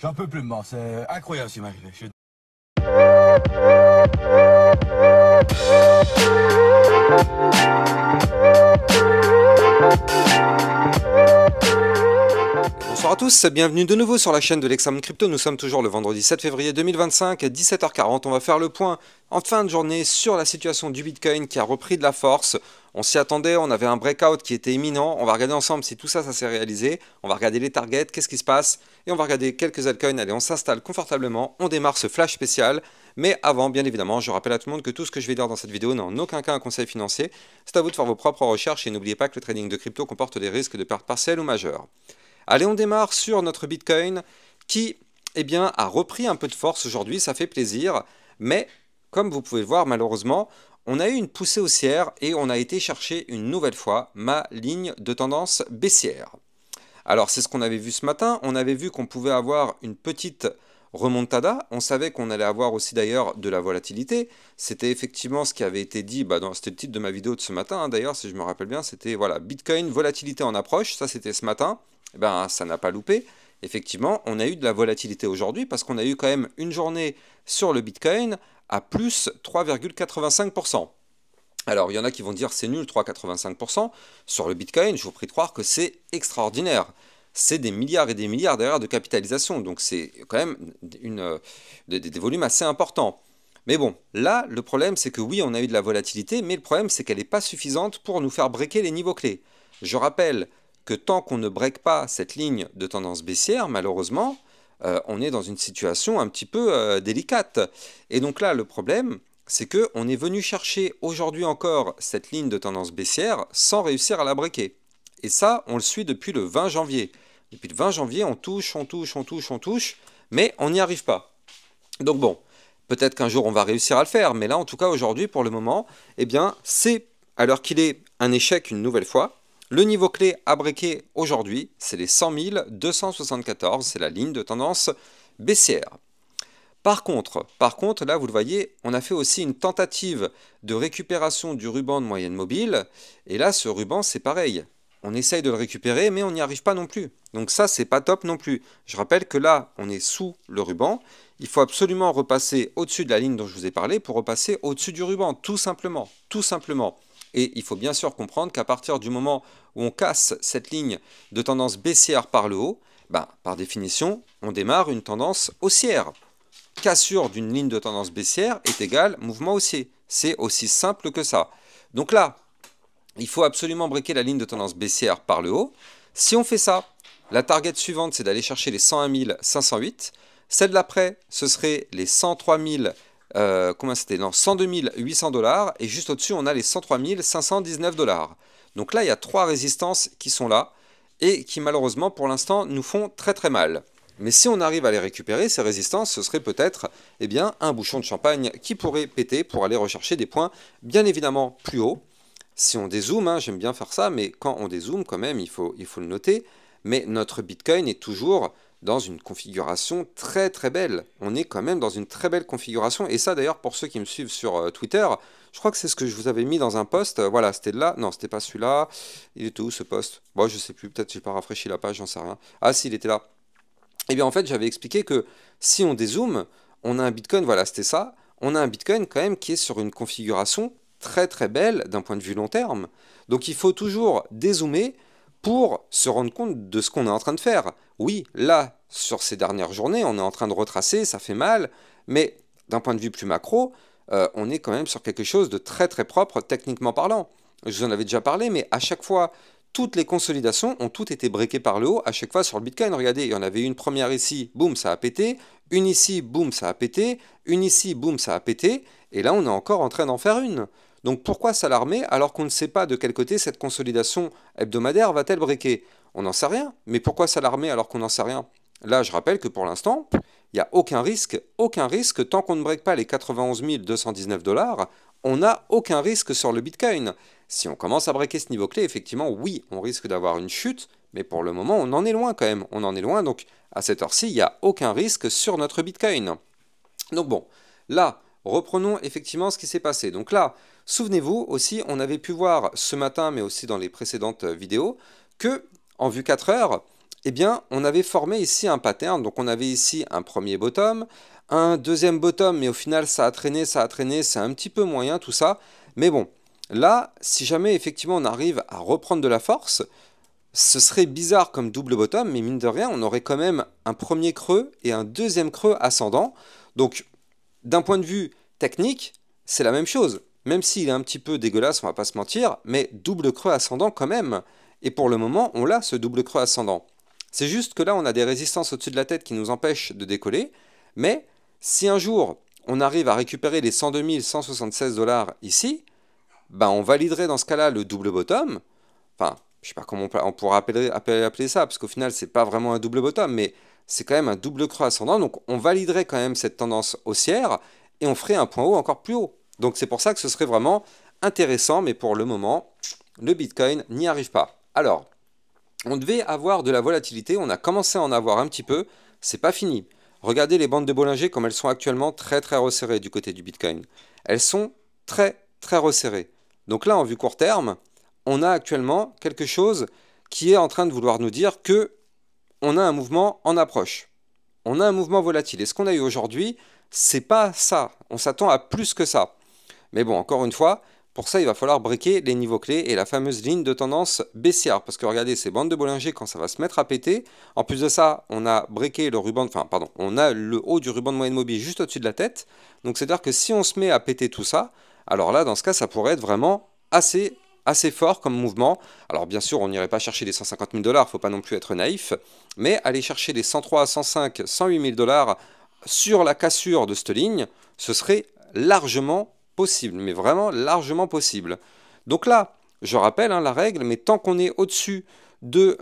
J'en peux plus de moi, c'est incroyable ce qui m'est arrivé. Bonsoir à tous, bienvenue de nouveau sur la chaîne de l'Examen Crypto. Nous sommes toujours le vendredi 7 février 2025 à 17h40. On va faire le point en fin de journée sur la situation du Bitcoin qui a repris de la force. On s'y attendait, on avait un breakout qui était imminent. On va regarder ensemble si tout ça, ça s'est réalisé. On va regarder les targets, qu'est-ce qui se passe. Et on va regarder quelques altcoins. Allez, on s'installe confortablement. On démarre ce flash spécial. Mais avant, bien évidemment, je rappelle à tout le monde que tout ce que je vais dire dans cette vidéo n'est en aucun cas un conseil financier. C'est à vous de faire vos propres recherches et n'oubliez pas que le trading de crypto comporte des risques de perte partielle ou majeure. Allez, on démarre sur notre Bitcoin qui, a repris un peu de force aujourd'hui, ça fait plaisir. Mais, comme vous pouvez le voir, malheureusement, on a eu une poussée haussière et on a été chercher une nouvelle fois ma ligne de tendance baissière. Alors, c'est ce qu'on avait vu ce matin. On avait vu qu'on pouvait avoir une petite remontada. On savait qu'on allait avoir aussi d'ailleurs de la volatilité. C'était effectivement ce qui avait été dit, c'était le titre de ma vidéo de ce matin. D'ailleurs, si je me rappelle bien, c'était voilà, Bitcoin, volatilité en approche. Ça, c'était ce matin. Ça n'a pas loupé. Effectivement, on a eu de la volatilité aujourd'hui parce qu'on a eu quand même une journée sur le Bitcoin à plus 3,85%. Alors, il y en a qui vont dire c'est nul 3,85%. Sur le Bitcoin, je vous prie de croire que c'est extraordinaire. C'est des milliards et des milliards derrière de capitalisation. Donc, c'est quand même des volumes assez importants. Mais bon, là, le problème, c'est que oui, on a eu de la volatilité, mais le problème, c'est qu'elle n'est pas suffisante pour nous faire breaker les niveaux clés. Je rappelle que tant qu'on ne break pas cette ligne de tendance baissière, malheureusement, on est dans une situation un petit peu délicate. Et donc là, le problème, c'est qu'on est venu chercher aujourd'hui encore cette ligne de tendance baissière sans réussir à la breaker. Et ça, on le suit depuis le 20 janvier. Depuis le 20 janvier, on touche, mais on n'y arrive pas. Donc bon, peut-être qu'un jour on va réussir à le faire, mais là, en tout cas, aujourd'hui, pour le moment, c'est, alors qu'il est un échec une nouvelle fois, le niveau clé à breaker aujourd'hui, c'est les 100 274, c'est la ligne de tendance baissière. Par contre, là, vous le voyez, on a fait aussi une tentative de récupération du ruban de moyenne mobile. Et là, ce ruban, c'est pareil. On essaye de le récupérer, mais on n'y arrive pas non plus. Donc ça, c'est pas top non plus. Je rappelle que là, on est sous le ruban. Il faut absolument repasser au-dessus de la ligne dont je vous ai parlé pour repasser au-dessus du ruban, tout simplement. Tout simplement. Et il faut bien sûr comprendre qu'à partir du moment où on casse cette ligne de tendance baissière par le haut, par définition, on démarre une tendance haussière. Cassure d'une ligne de tendance baissière est égale mouvement haussier. C'est aussi simple que ça. Donc là, il faut absolument breaker la ligne de tendance baissière par le haut. Si on fait ça, la target suivante, c'est d'aller chercher les 101 508. Celle d'après, ce serait les 103 000 102 800 $, et juste au-dessus, on a les 103 519 $. Donc là, il y a trois résistances qui sont là, et qui malheureusement, pour l'instant, nous font très très mal. Mais si on arrive à les récupérer, ces résistances, ce serait peut-être un bouchon de champagne qui pourrait péter pour aller rechercher des points bien évidemment plus hauts. Si on dézoome, j'aime bien faire ça, mais quand on dézoome quand même, il faut le noter, mais notre Bitcoin est toujours dans une configuration très très belle. On est quand même dans une très belle configuration. Et ça d'ailleurs, pour ceux qui me suivent sur Twitter, je crois que c'est ce que je vous avais mis dans un post. Voilà, c'était là. Non, c'était pas celui-là. Il était où ce post? Bon, je sais plus, peut-être j'ai pas rafraîchi la page, j'en sais rien. Ah si, il était là. En fait, j'avais expliqué que si on dézoome, on a un Bitcoin, voilà, c'était ça. On a un Bitcoin quand même qui est sur une configuration très très belle d'un point de vue long terme. Donc il faut toujours dézoomer pour se rendre compte de ce qu'on est en train de faire. Oui, là, sur ces dernières journées, on est en train de retracer, ça fait mal, mais d'un point de vue plus macro, on est quand même sur quelque chose de très très propre, techniquement parlant. Je vous en avais déjà parlé, mais à chaque fois, toutes les consolidations ont toutes été breakées par le haut, à chaque fois sur le Bitcoin. Regardez, il y en avait une première ici, boum, ça a pété, une ici, boum, ça a pété, une ici, boum, ça a pété, et là, on est encore en train d'en faire une. Donc pourquoi s'alarmer alors qu'on ne sait pas de quel côté cette consolidation hebdomadaire va-t-elle breaker? On n'en sait rien, mais pourquoi s'alarmer alors qu'on n'en sait rien? Là, je rappelle que pour l'instant, il n'y a aucun risque tant qu'on ne break pas les 91 219 $, on n'a aucun risque sur le Bitcoin. Si on commence à breaker ce niveau clé, effectivement, oui, on risque d'avoir une chute, mais pour le moment, on en est loin quand même. On en est loin, donc à cette heure-ci, il n'y a aucun risque sur notre Bitcoin. Donc bon, là, reprenons effectivement ce qui s'est passé. Donc là, souvenez-vous aussi, on avait pu voir ce matin, mais aussi dans les précédentes vidéos, que en vue 4 heures, eh bien, on avait formé ici un pattern. Donc, on avait ici un premier bottom, un deuxième bottom, mais au final, ça a traîné, c'est un petit peu moyen tout ça. Mais bon, là, si jamais effectivement on arrive à reprendre de la force, ce serait bizarre comme double bottom, mais mine de rien, on aurait quand même un premier creux et un deuxième creux ascendant. Donc, d'un point de vue technique, c'est la même chose. Même s'il est un petit peu dégueulasse, on va pas se mentir, mais double creux ascendant quand même. Et pour le moment, on l'a ce double creux ascendant. C'est juste que là, on a des résistances au-dessus de la tête qui nous empêchent de décoller. Mais si un jour, on arrive à récupérer les 102 176 dollars ici, ben on validerait dans ce cas-là le double bottom. Enfin, je sais pas comment on pourra appeler ça, parce qu'au final, c'est pas vraiment un double bottom, mais c'est quand même un double creux ascendant. Donc, on validerait quand même cette tendance haussière et on ferait un point haut encore plus haut. Donc, c'est pour ça que ce serait vraiment intéressant, mais pour le moment, le Bitcoin n'y arrive pas. Alors, on devait avoir de la volatilité, on a commencé à en avoir un petit peu, c'est pas fini. Regardez les bandes de Bollinger comme elles sont actuellement très très resserrées du côté du Bitcoin. Elles sont très très resserrées. Donc là, en vue court terme, on a actuellement quelque chose qui est en train de vouloir nous dire que on a un mouvement en approche. On a un mouvement volatile. Et ce qu'on a eu aujourd'hui, c'est pas ça. On s'attend à plus que ça. Mais bon, encore une fois, pour ça, il va falloir breaker les niveaux clés et la fameuse ligne de tendance baissière. Parce que regardez, ces bandes de Bollinger, quand ça va se mettre à péter, en plus de ça, on a breaké le ruban, enfin, pardon, on a le haut du ruban de moyenne mobile juste au-dessus de la tête. Donc, c'est-à-dire que si on se met à péter tout ça, alors là, dans ce cas, ça pourrait être vraiment assez fort comme mouvement. Alors, bien sûr, on n'irait pas chercher les 150 000 dollars, faut pas non plus être naïf, mais aller chercher les 103, 105, 108 000 dollars sur la cassure de cette ligne, ce serait largement possible, mais vraiment largement possible. Donc là, je rappelle la règle, mais tant qu'on est au-dessus de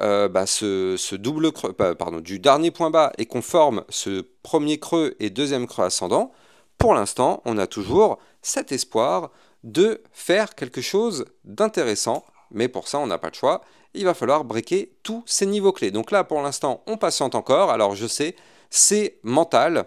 ce double creux, pardon, du dernier point bas et qu'on forme ce premier creux et deuxième creux ascendant, pour l'instant, on a toujours cet espoir de faire quelque chose d'intéressant, mais pour ça, on n'a pas le choix. Il va falloir breaker tous ces niveaux clés. Donc là, pour l'instant, on patiente encore. Alors je sais, c'est mental,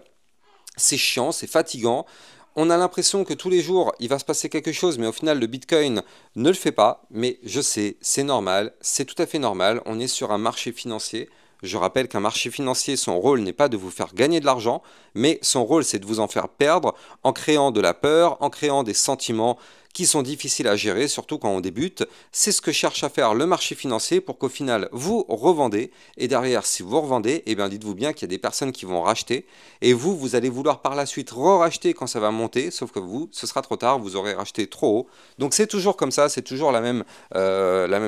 c'est chiant, c'est fatigant. On a l'impression que tous les jours, il va se passer quelque chose, mais au final, le Bitcoin ne le fait pas. Mais je sais, c'est normal, c'est tout à fait normal. On est sur un marché financier. Je rappelle qu'un marché financier, son rôle n'est pas de vous faire gagner de l'argent, mais son rôle, c'est de vous en faire perdre en créant de la peur, en créant des sentiments qui sont difficiles à gérer, surtout quand on débute. C'est ce que cherche à faire le marché financier pour qu'au final, vous revendez. Et derrière, si vous revendez, eh bien, dites-vous bien qu'il y a des personnes qui vont racheter. Et vous, vous allez vouloir par la suite re-racheter quand ça va monter, sauf que vous, ce sera trop tard, vous aurez racheté trop haut. Donc c'est toujours comme ça, c'est toujours la même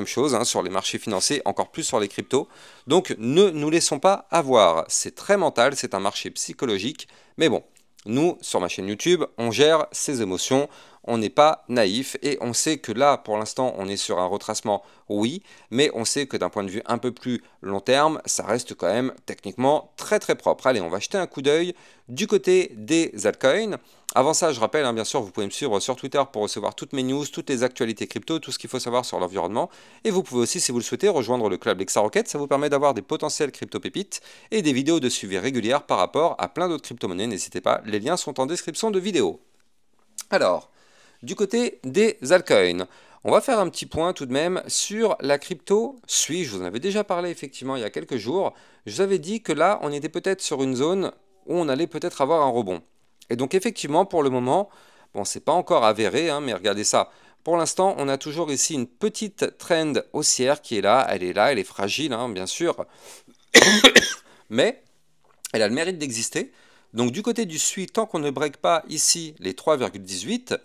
chose sur les marchés financiers, encore plus sur les cryptos. Donc ne nous laissons pas avoir. C'est très mental, c'est un marché psychologique. Mais bon, nous, sur ma chaîne YouTube, on gère ses émotions, on n'est pas naïf et on sait que là, pour l'instant, on est sur un retracement, oui, mais on sait que d'un point de vue un peu plus long terme, ça reste quand même techniquement très très propre. Allez, on va jeter un coup d'œil du côté des altcoins. Avant ça, je rappelle, bien sûr, vous pouvez me suivre sur Twitter pour recevoir toutes mes news, toutes les actualités crypto, tout ce qu'il faut savoir sur l'environnement. Et vous pouvez aussi, si vous le souhaitez, rejoindre le club LexaRocket. Ça vous permet d'avoir des potentiels crypto-pépites et des vidéos de suivi régulières par rapport à plein d'autres crypto-monnaies. N'hésitez pas, les liens sont en description de vidéo. Alors, du côté des altcoins, on va faire un petit point tout de même sur la crypto SUI. Je vous en avais déjà parlé effectivement il y a quelques jours. Je vous avais dit que là, on était peut-être sur une zone où on allait peut-être avoir un rebond. Et donc effectivement, pour le moment, bon, c'est pas encore avéré, mais regardez ça. Pour l'instant, on a toujours ici une petite trend haussière qui est là, elle est fragile, bien sûr. Mais elle a le mérite d'exister. Donc du côté du SUI, tant qu'on ne break pas ici les 3,18,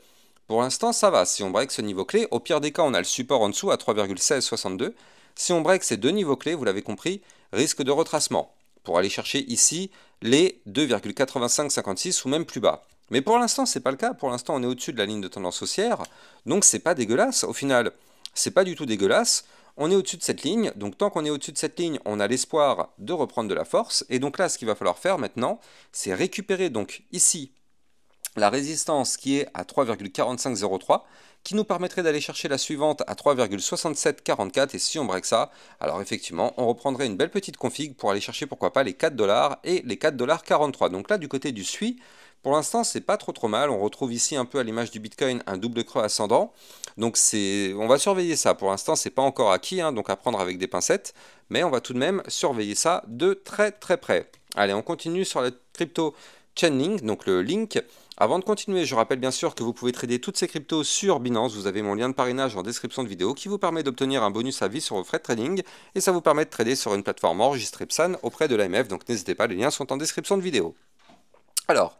pour l'instant ça va. Si on break ce niveau clé, au pire des cas, on a le support en dessous à 3,1662. Si on break ces deux niveaux clés, vous l'avez compris, risque de retracement pour aller chercher ici les 2,8556 ou même plus bas. Mais pour l'instant, c'est pas le cas. Pour l'instant, on est au-dessus de la ligne de tendance haussière, donc c'est pas dégueulasse. Au final, c'est pas du tout dégueulasse. On est au-dessus de cette ligne, donc tant qu'on est au-dessus de cette ligne, on a l'espoir de reprendre de la force. Et donc là, ce qu'il va falloir faire maintenant, c'est récupérer donc ici la résistance qui est à 3,4503, qui nous permettrait d'aller chercher la suivante à 3,6744, et si on break ça, alors effectivement, on reprendrait une belle petite config pour aller chercher pourquoi pas les 4 dollars et les 4,43 $. Donc là, du côté du SUI, Pour l'instant, c'est pas trop mal. On retrouve ici un peu à l'image du Bitcoin un double creux ascendant. Donc on va surveiller ça. Pour l'instant, c'est pas encore acquis, hein, donc à prendre avec des pincettes. Mais on va tout de même surveiller ça de très près. Allez, on continue sur la crypto Chainlink, donc le link. Avant de continuer, je rappelle bien sûr que vous pouvez trader toutes ces cryptos sur Binance. Vous avez mon lien de parrainage en description de vidéo qui vous permet d'obtenir un bonus à vie sur vos frais de trading. Et ça vous permet de trader sur une plateforme enregistrée PSAN auprès de l'AMF. Donc n'hésitez pas, les liens sont en description de vidéo. Alors,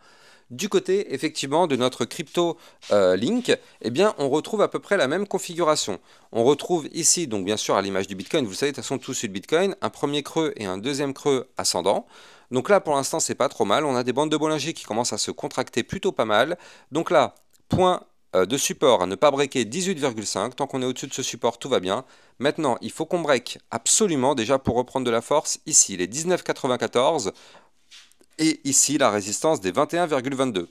du côté effectivement de notre crypto link, eh bien on retrouve à peu près la même configuration. On retrouve ici, donc bien sûr à l'image du Bitcoin, vous savez de toute façon tous sur le Bitcoin, un premier creux et un deuxième creux ascendant. Donc là pour l'instant c'est pas trop mal, on a des bandes de Bollinger qui commencent à se contracter plutôt pas mal. Donc là, point de support à ne pas breaker 18,5, tant qu'on est au-dessus de ce support tout va bien. Maintenant il faut qu'on break absolument déjà pour reprendre de la force, ici les 19,94. Et ici la résistance des 21,22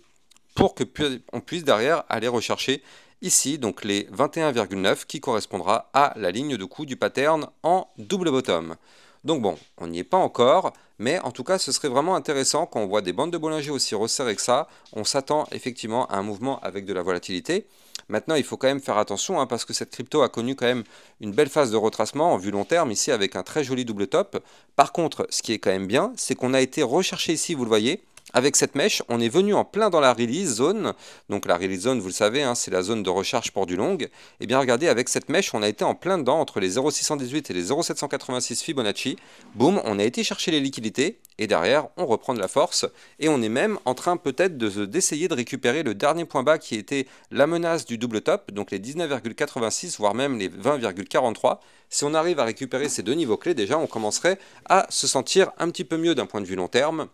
pour que on puisse derrière aller rechercher ici donc les 21,9 qui correspondra à la ligne de coup du pattern en double bottom. Donc bon, on n'y est pas encore, mais en tout cas ce serait vraiment intéressant quand on voit des bandes de Bollinger aussi resserrées que ça. On s'attend effectivement à un mouvement avec de la volatilité. Maintenant il faut quand même faire attention hein, parce que cette crypto a connu quand même une belle phase de retracement en vue long terme ici avec un très joli double top. Par contre ce qui est quand même bien c'est qu'on a été recherché ici, vous le voyez. Avec cette mèche, on est venu en plein dans la release zone. Donc la release zone, vous le savez, hein, c'est la zone de recherche pour du long. Et bien regardez, avec cette mèche, on a été en plein dedans entre les 0,618 et les 0,786 Fibonacci. Boum, on a été chercher les liquidités. Et derrière, on reprend de la force. Et on est même en train peut-être d'essayer de récupérer le dernier point bas qui était la menace du double top. Donc les 19,86, voire même les 20,43. Si on arrive à récupérer ces deux niveaux clés, déjà, on commencerait à se sentir un petit peu mieux d'un point de vue long terme.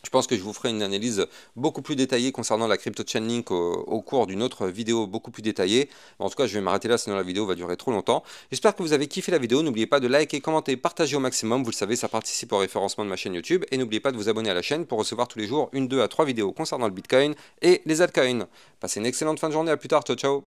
Je pense que je vous ferai une analyse beaucoup plus détaillée concernant la crypto Chainlink au cours d'une autre vidéo beaucoup plus détaillée. En tout cas, je vais m'arrêter là, sinon la vidéo va durer trop longtemps. J'espère que vous avez kiffé la vidéo. N'oubliez pas de liker, commenter, partager au maximum. Vous le savez, ça participe au référencement de ma chaîne YouTube. Et n'oubliez pas de vous abonner à la chaîne pour recevoir tous les jours 1, 2 à 3 vidéos concernant le Bitcoin et les altcoins. Passez une excellente fin de journée. À plus tard. Ciao, ciao.